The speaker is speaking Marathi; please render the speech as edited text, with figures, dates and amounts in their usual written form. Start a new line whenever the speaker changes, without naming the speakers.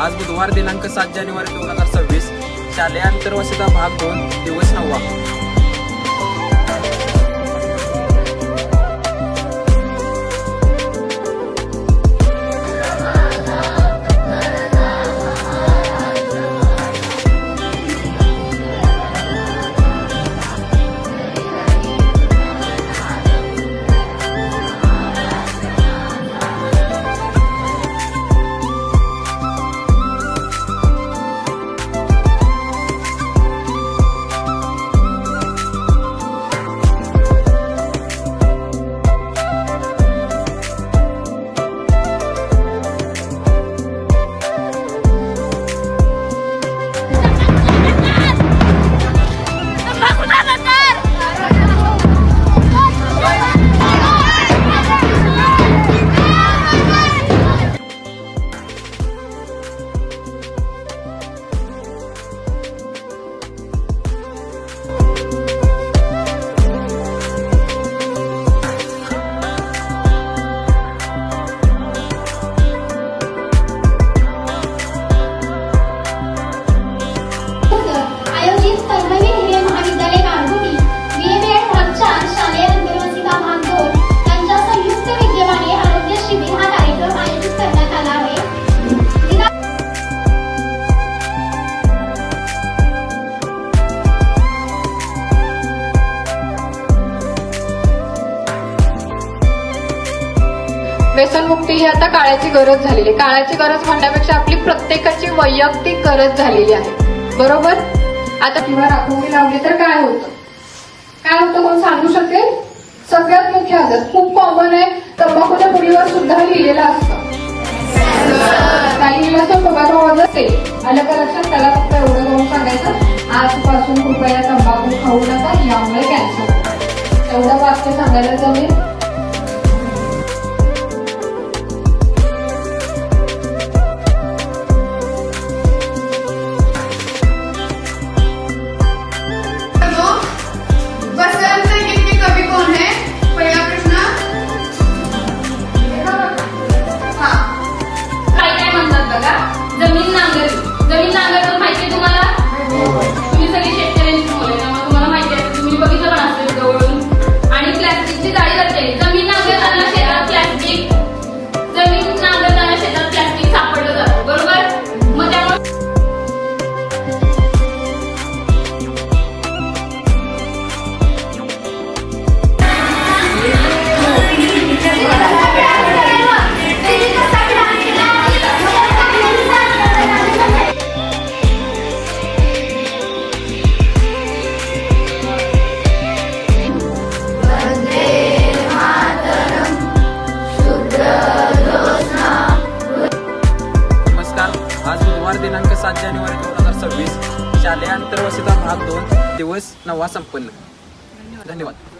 आज बुधवार दिनांक 7 जानेवारी 2026 शालेय आंतरवसिता भाग 2 दिवस 9.
व्यसनमुक्ती ही आता काळाची गरज झालेली आहे. काळाची गरज म्हणण्यापेक्षा आपली प्रत्येकाची वैयक्तिक गरज झालेली आहे, बरोबर. आता किंवा राखोंगी लावली तर काय होतं कोण सांगू शकेल? सगळ्यात मुख्य आदत खूप कॉमन आहे, तंबाखूच्या पुडीवर सुद्धा लिहिलेलं असतं. काही लिहिलं असतं टोबॅको वॉजच ते आलं का लक्षात? त्याला फक्त एवढं जाऊन सांगायचं, आजपासून कृपया तंबाखू खाऊ नका, यामुळे कॅन्सर. एवढं वाक्य सांगायला जमेल?
जमीन नांगरतो माहितीये तुम्हाला? तुम्ही सगळी शेतकऱ्यांची मुलं, त्यामुळे तुम्हाला माहिती आहे, तुम्ही बघितलं पण असेल जवळून. आणि प्लॅस्टिकची जाळी करते. जमीन नांगरताना शेतात प्लॅस्टिक सापडलं जातं, बरोबर. मग त्यामुळे
आज बुधवार दिनांक 7 जानेवारी 2026 शालेय आंतरवसिता भाग 2 दिवस 9 संपन्न. धन्यवाद.